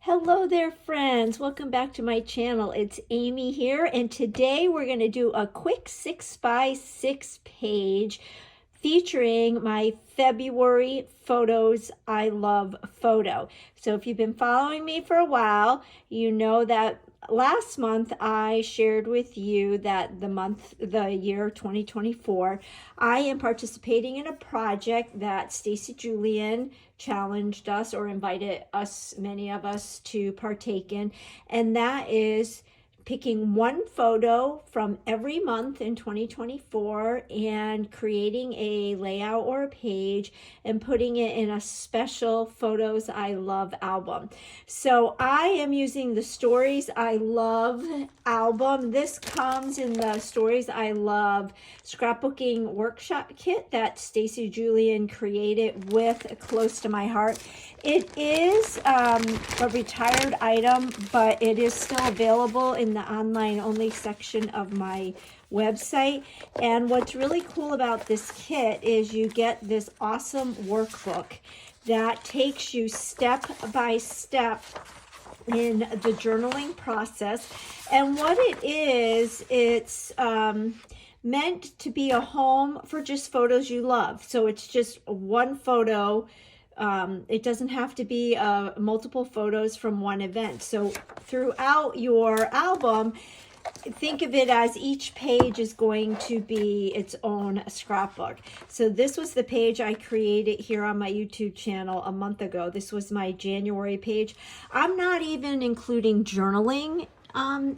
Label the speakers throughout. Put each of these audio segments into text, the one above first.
Speaker 1: Hello there, friends. Welcome back to my channel. It's Amy here, and today we're going to do a quick 6x6 page featuring my February Photos I Love photo. So if you've been following me for a while, you know that last month I shared with you that the year 2024, I am participating in a project that Stacy Julian challenged us or invited us, many of us, to partake in, and that is picking one photo from every month in 2024 and creating a layout or a page and putting it in a special Photos I Love album. So I am using the Stories I Love album. This comes in the Stories I Love scrapbooking workshop kit that Stacy Julian created with Close to My Heart. It is a retired item, but it is still available in the online only section of my website. And what's really cool about this kit is you get this awesome workbook that takes you step by step in the journaling process. And what it is, it's meant to be a home for just photos you love. So it's just one photo. It doesn't have to be multiple photos from one event. So throughout your album, think of it as each page is going to be its own scrapbook. So this was the page I created here on my YouTube channel a month ago. This was my January page. I'm not even including journaling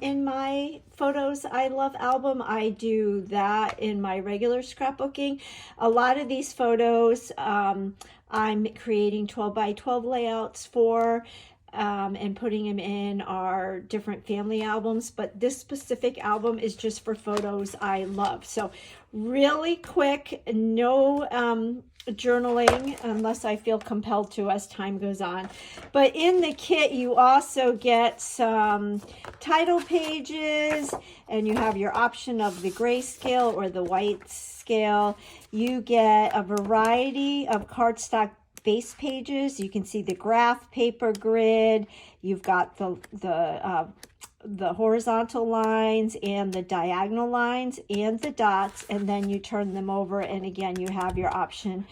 Speaker 1: in my Photos I Love album. I do that in my regular scrapbooking. A lot of these photos I'm creating 12 by 12 layouts for and putting them in our different family albums, but this specific album is just for Photos I Love. So really quick, no journaling unless I feel compelled to as time goes on. But in the kit you also get some title pages, and you have your option of the grayscale or the white scale. You get a variety of cardstock base pages. You can see the graph paper grid. You've got the horizontal lines and the diagonal lines and the dots, and then you turn them over, and again you have your option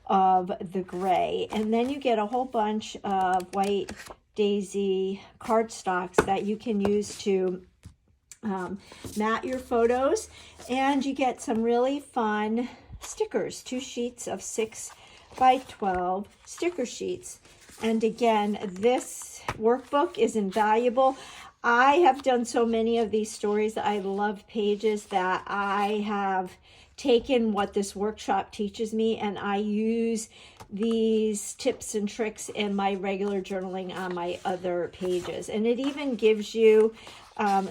Speaker 1: of the gray. And then you get a whole bunch of white daisy cardstocks that you can use to mat your photos, and you get some really fun stickers, 2 sheets of 6 by 12 sticker sheets. And again, this workbook is invaluable. I have done so many of these Stories I Love pages that I have taken what this workshop teaches me, and I use these tips and tricks in my regular journaling on my other pages. And it even gives you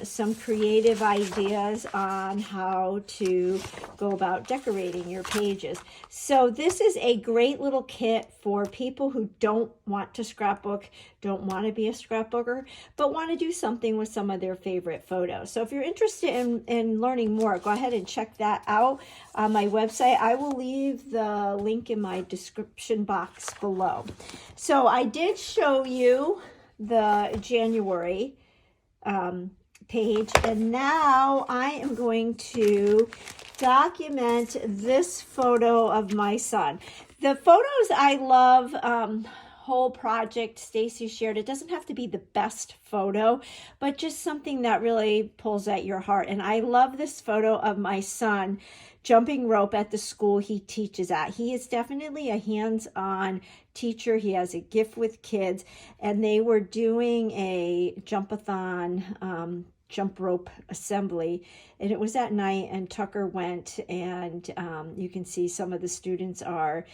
Speaker 1: some creative ideas on how to go about decorating your pages. So this is a great little kit for people who don't want to scrapbook, don't want to be a scrapbooker, but want to do something with some of their favorite photos. So if you're interested in learning more, go ahead and check that out on my website. I will leave the link in my description box below. So I did show you the January page, and now I am going to document this photo of my son. The Photos I Love whole project Stacy shared, it doesn't have to be the best photo, but just something that really pulls at your heart. And I love this photo of my son jumping rope at the school he teaches at. He is definitely a hands-on teacher. He has a gift with kids, and they were doing a jump-a-thon jump rope assembly, and it was at night, and Tucker went, and you can see some of the students are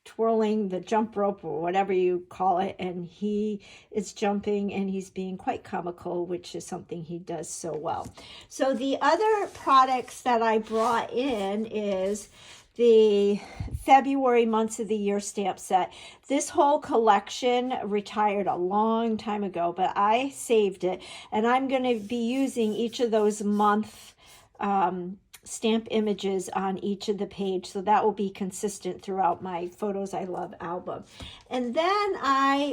Speaker 1: twirling the jump rope or whatever you call it, and he is jumping, and he's being quite comical, which is something he does so well. So the other products that I brought in is the February Months of the Year stamp set. This whole collection retired a long time ago, but I saved it, and I'm going to be using each of those month stamp images on each of the page, so that will be consistent throughout my Photos I Love album. And then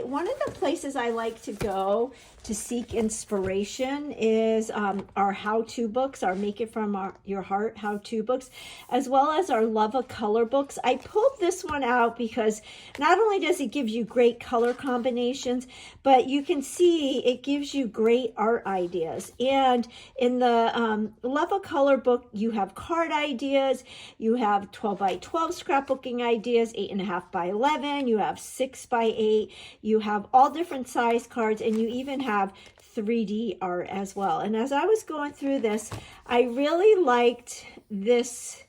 Speaker 1: one of the places I like to go to seek inspiration is our how-to books, our Make It From Your Heart how-to books, as well as our Love a Color books. I pulled this one out because not only does it give you great color combinations, but you can see it gives you great art ideas. And in the Love a Color book, you have card ideas, you have 12 by 12 scrapbooking ideas, 8.5 by 11, you have 6 by 8, you have all different size cards, and you even have 3D art as well. And as I was going through this, I really liked this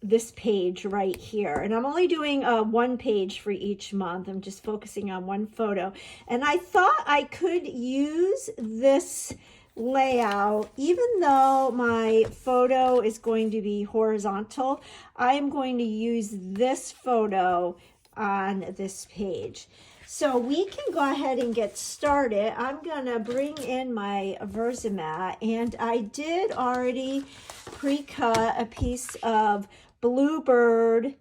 Speaker 1: this page right here, and I'm only doing one page for each month. I'm just focusing on one photo, and I thought I could use this layout. Even though my photo is going to be horizontal, I am going to use this photo on this page. So we can go ahead and get started. I'm gonna bring in my VersaMat, and I did already pre-cut a piece of Bluebird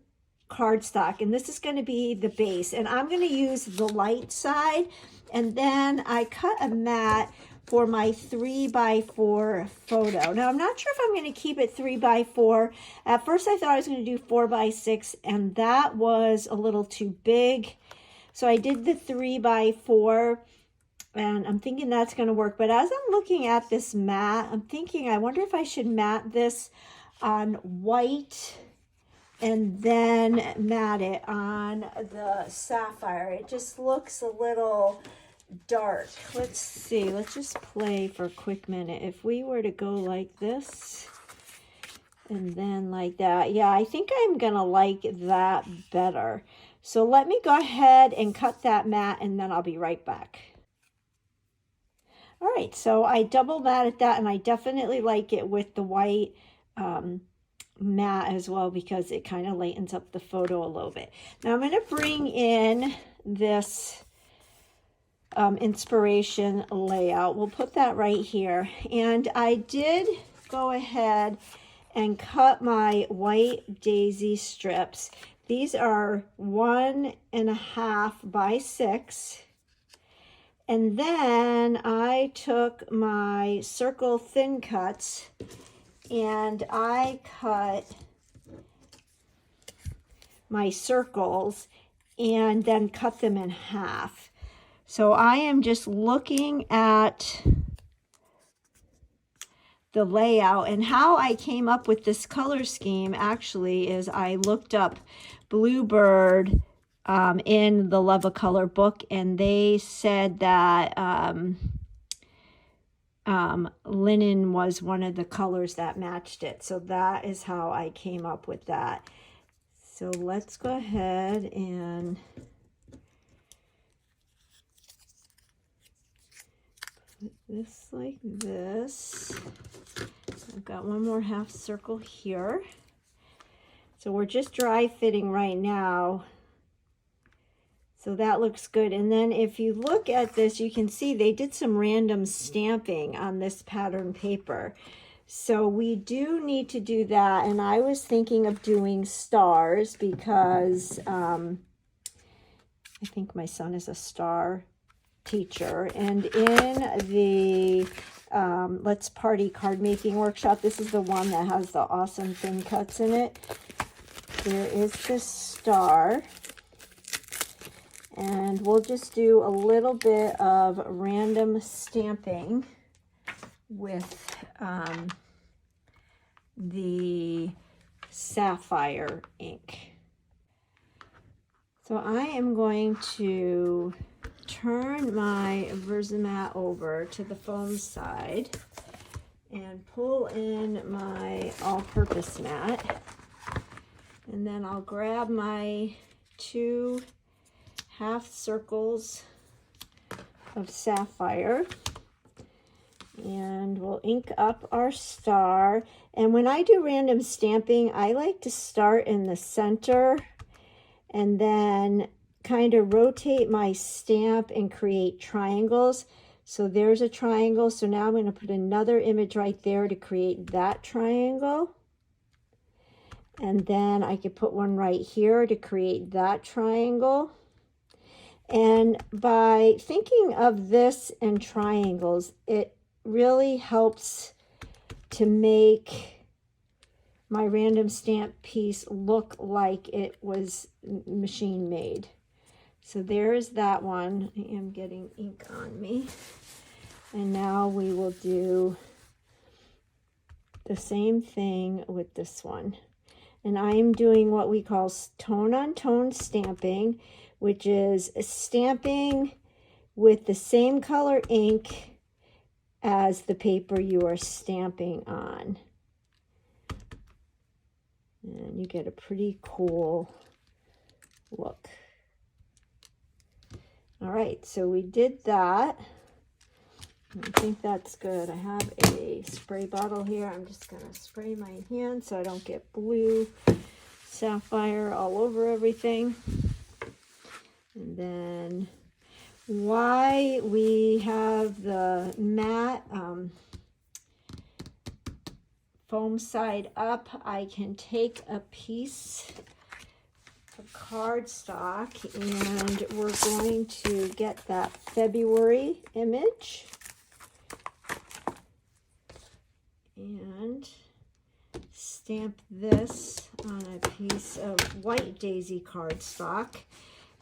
Speaker 1: cardstock, and this is going to be the base, and I'm going to use the light side, and then I cut a mat for my 3x4 photo. Now I'm not sure if I'm going to keep it 3x4. At first I thought I was going to do 4x6, and that was a little too big, so I did the 3x4, and I'm thinking that's going to work. But as I'm looking at this mat, I'm thinking, I wonder if I should mat this on white and then mat it on the sapphire. It just looks a little dark. Let's see, let's just play for a quick minute. If we were to go like this and then like that, yeah, I think I'm gonna like that better. So let me go ahead and cut that mat, and then I'll be right back. All right, so I double matted that, and I definitely like it with the white mat as well, because it kind of lightens up the photo a little bit. Now I'm going to bring in this inspiration layout. We'll put that right here, and I did go ahead and cut my white daisy strips. These are 1.5 by 6, and then I took my circle thin cuts and I cut my circles and then cut them in half. So I am just looking at the layout, and how I came up with this color scheme actually is I looked up Bluebird in the Love a Color book, and they said that linen was one of the colors that matched it. So that is how I came up with that. So let's go ahead and put this like this. I've got one more half circle here. So we're just dry fitting right now. So that looks good. And then if you look at this, you can see they did some random stamping on this pattern paper. So we do need to do that. And I was thinking of doing stars because I think my son is a star teacher. And in the Let's Party card making workshop, this is the one that has the awesome thin cuts in it. There is this star. And we'll just do a little bit of random stamping with the sapphire ink. So I am going to turn my VersaMat over to the foam side and pull in my all-purpose mat. And then I'll grab my 2 half circles of sapphire, and we'll ink up our star. And when I do random stamping, I like to start in the center and then kind of rotate my stamp and create triangles So there's a triangle. So now I'm going to put another image right there to create that triangle. And then I could put one right here to create that triangle. And by thinking of this in triangles, it really helps to make my random stamp piece look like it was machine made. So there's that one. I am getting ink on me. And now we will do the same thing with this one. And I am doing what we call tone-on-tone stamping, which is stamping with the same color ink as the paper you are stamping on. And you get a pretty cool look. All right, so we did that. I think that's good. I have a spray bottle here. I'm just going to spray my hand so I don't get blue sapphire all over everything. And then why we have the matte foam side up, I can take a piece of cardstock and we're going to get that February image and stamp this on a piece of white daisy cardstock,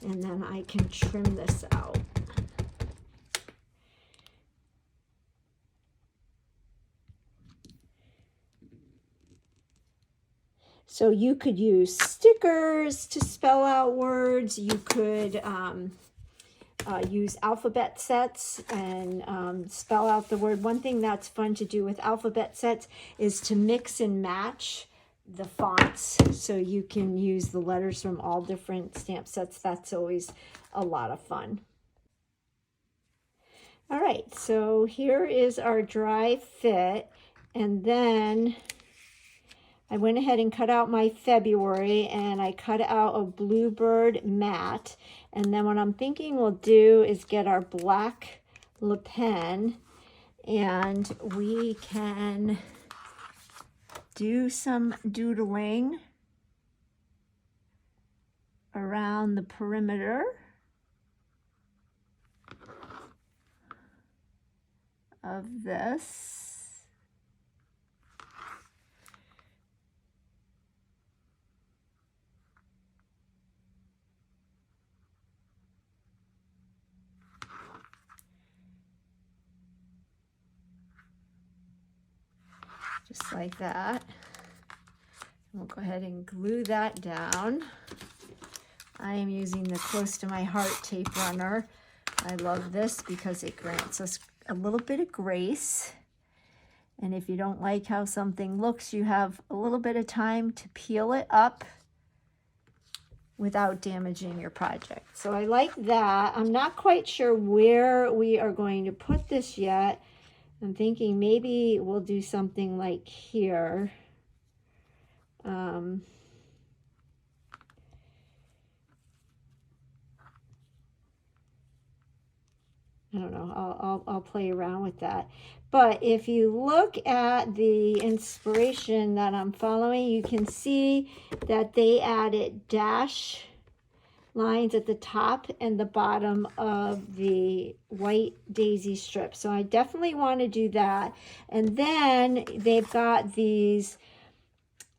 Speaker 1: and then I can trim this out. So you could use stickers to spell out words. You could use alphabet sets and spell out the word. One thing that's fun to do with alphabet sets is to mix and match the fonts, so you can use the letters from all different stamp sets. That's always a lot of fun. All right, so here is our dry fit, and then I went ahead and cut out my February, and I cut out a Bluebird matte. And then what I'm thinking we'll do is get our black LePen, and we can do some doodling around the perimeter of this. Just like that. We'll go ahead and glue that down. I am using the Close to My Heart tape runner. I love this because it grants us a little bit of grace. And if you don't like how something looks, you have a little bit of time to peel it up without damaging your project. So I like that. I'm not quite sure where we are going to put this yet. I'm thinking maybe we'll do something like here. I don't know, I'll play around with that. But if you look at the inspiration that I'm following, you can see that they added dash lines at the top and the bottom of the white daisy strip. So I definitely want to do that. And then they've got these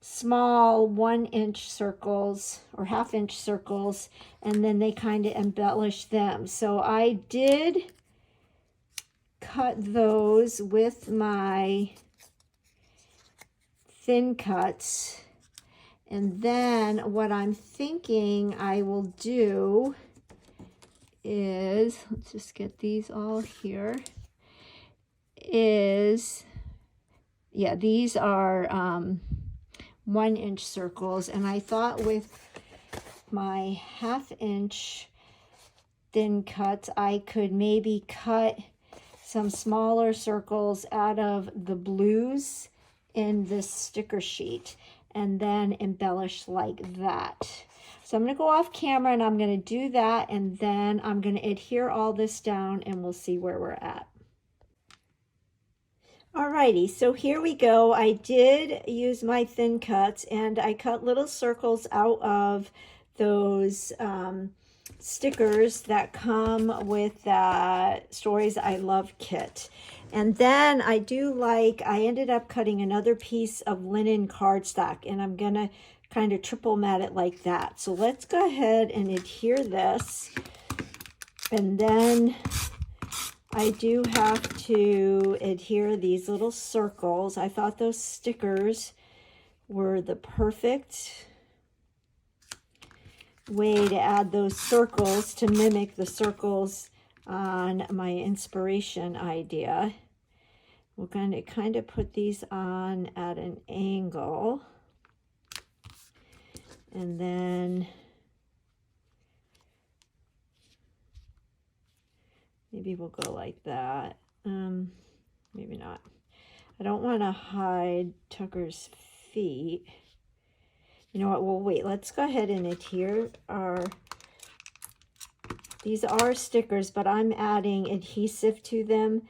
Speaker 1: small 1-inch circles or 1/2-inch circles, and then they kind of embellish them. So I did cut those with my thin cuts. And then what I'm thinking I will do is, let's just get these all here, is, yeah, these are 1-inch circles. And I thought with my 1/2-inch thin cuts, I could maybe cut some smaller circles out of the blues in this sticker sheet and then embellish like that. So I'm going to go off camera and I'm going to do that, and then I'm going to adhere all this down and we'll see where we're at. Alrighty, so here we go. I did use my thin cuts and I cut little circles out of those stickers that come with that Stories I Love kit. And then I ended up cutting another piece of linen cardstock, and I'm gonna kind of triple mat it like that. So let's go ahead and adhere this, and then I do have to adhere these little circles. I thought those stickers were the perfect way to add those circles to mimic the circles on my inspiration idea. We're going to kind of put these on at an angle, and then maybe we'll go like that. Maybe not. I don't want to hide Tucker's feet. You know what? Well, wait. Let's go ahead and adhere these are stickers, but I'm adding adhesive to them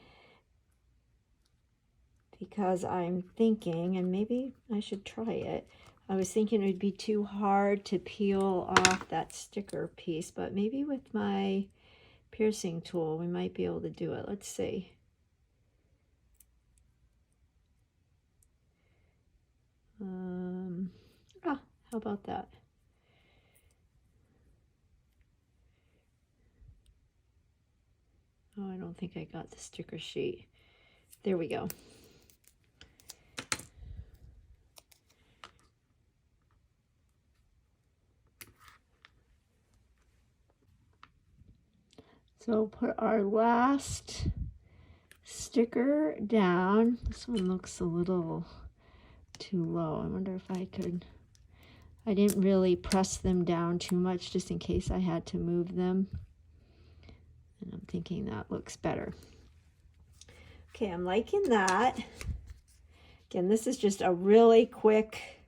Speaker 1: because I'm thinking, and maybe I should try it. I was thinking it would be too hard to peel off that sticker piece, but maybe with my piercing tool we might be able to do it. Let's see. How about that? Oh, I don't think I got the sticker sheet. There we go. So put our last sticker down. This one looks a little too low. I wonder if I could. I didn't really press them down too much just in case I had to move them. And I'm thinking that looks better. Okay, I'm liking that. Again, this is just a really quick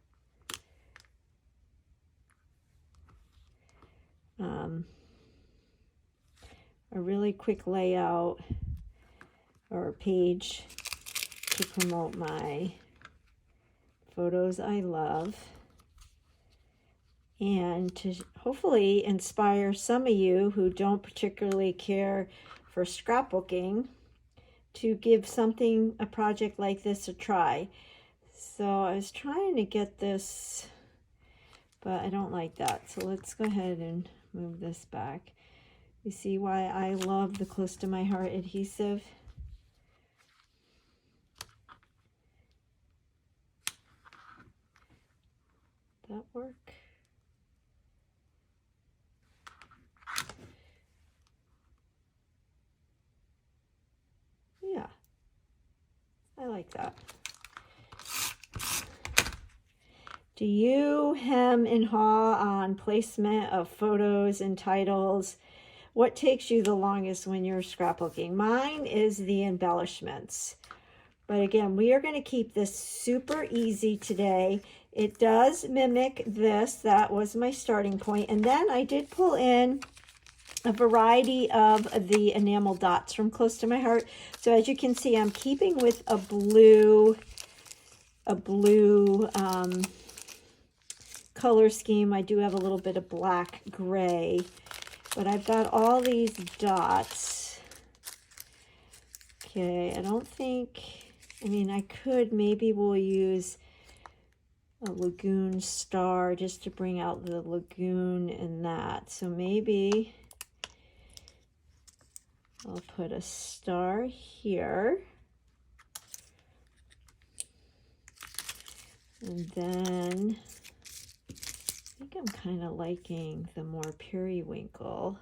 Speaker 1: layout or page to promote my photos I love, and to hopefully inspire some of you who don't particularly care for scrapbooking to give a project like this a try. So I was trying to get this, but I don't like that. So let's go ahead and move this back. You see why I love the Close to My Heart adhesive? That work? Yeah, I like that. Do you hem and haw on placement of photos and titles? What takes you the longest when you're scrapbooking? Mine is the embellishments. But again, we are going to keep this super easy today. It does mimic this. That was my starting point. And then I did pull in a variety of the enamel dots from Close to My Heart. So as you can see, I'm keeping with a blue color scheme. I do have a little bit of black gray, but I've got all these dots. Okay, I don't think, I mean, I could, maybe we'll use a lagoon star just to bring out the lagoon in that. So maybe I'll put a star here. And then I think I'm kind of liking the more periwinkle,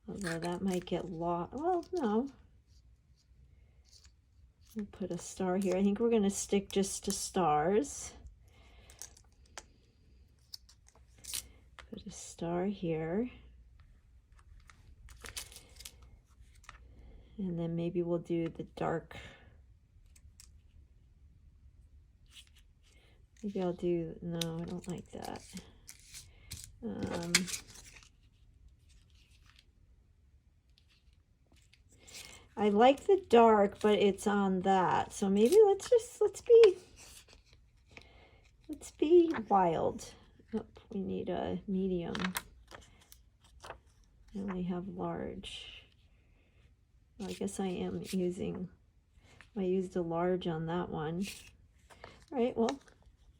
Speaker 1: although that might get lost. Well, no. We'll put a star here. I think we're going to stick just to stars. Put a star here. And then maybe we'll do the dark. Maybe I'll do, no, I don't like that. I like the dark, but it's on that. So maybe let's be wild. Oh, we need a medium. I only have large. Well, I guess I used a large on that one. All right, well,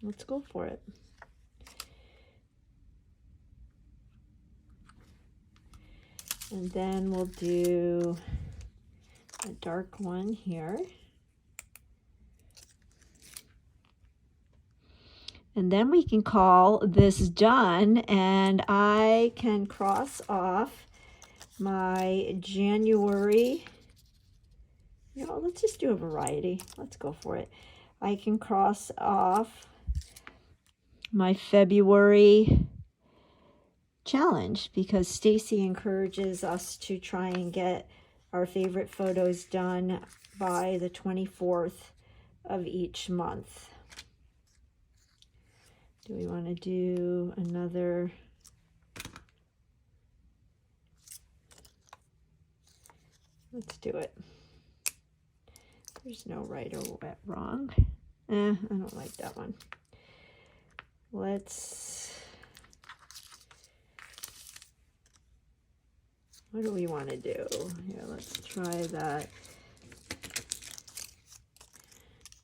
Speaker 1: let's go for it. And then we'll do a dark one here. And then we can call this done, and I can cross off my January. You know, let's just do a variety. Let's go for it. I can cross off my February challenge because Stacy encourages us to try and get our favorite photos done by the 24th of each month. Do we want to do another? Let's do it. There's no right or wrong. I don't like that one. What do we want to do? Here, let's try that.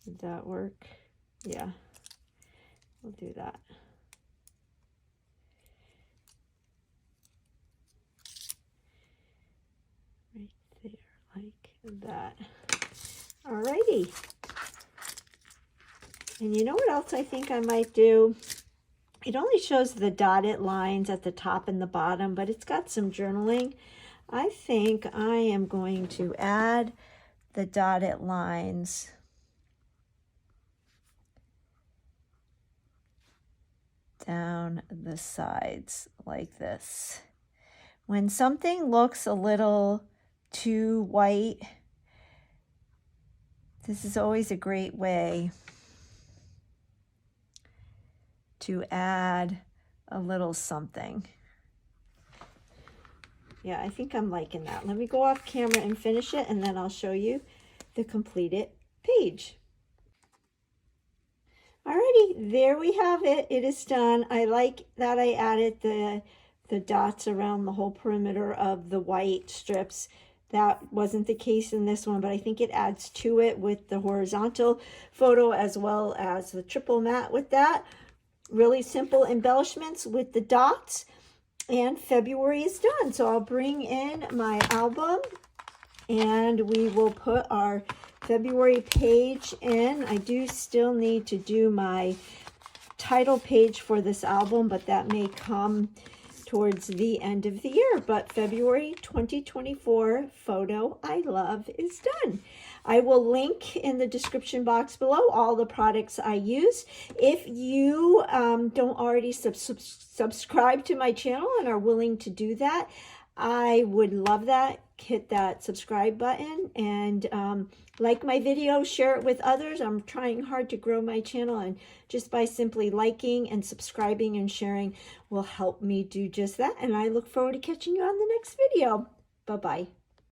Speaker 1: Did that work? Yeah, we'll do that. Right there, like that. Alrighty. And you know what else I think I might do? It only shows the dotted lines at the top and the bottom, but it's got some journaling. I think I am going to add the dotted lines down the sides like this. When something looks a little too white, this is always a great way to add a little something. Yeah, I think I'm liking that. Let me go off camera and finish it, and then I'll show you the completed page. Alrighty, there we have it. It is done. I like that I added the dots around the whole perimeter of the white strips. That wasn't the case in this one, but I think it adds to it with the horizontal photo as well as the triple mat with that. Really simple embellishments with the dots, and February is done. So I'll bring in my album and we will put our February page in. I do still need to do my title page for this album, but that may come towards the end of the year. But February 2024 photo I love is done. I will link in the description box below all the products I use. If you don't already subscribe to my channel and are willing to do that, I would love that. Hit that subscribe button and like my video, share it with others. I'm trying hard to grow my channel, and just by simply liking and subscribing and sharing will help me do just that. And I look forward to catching you on the next video. Bye-bye.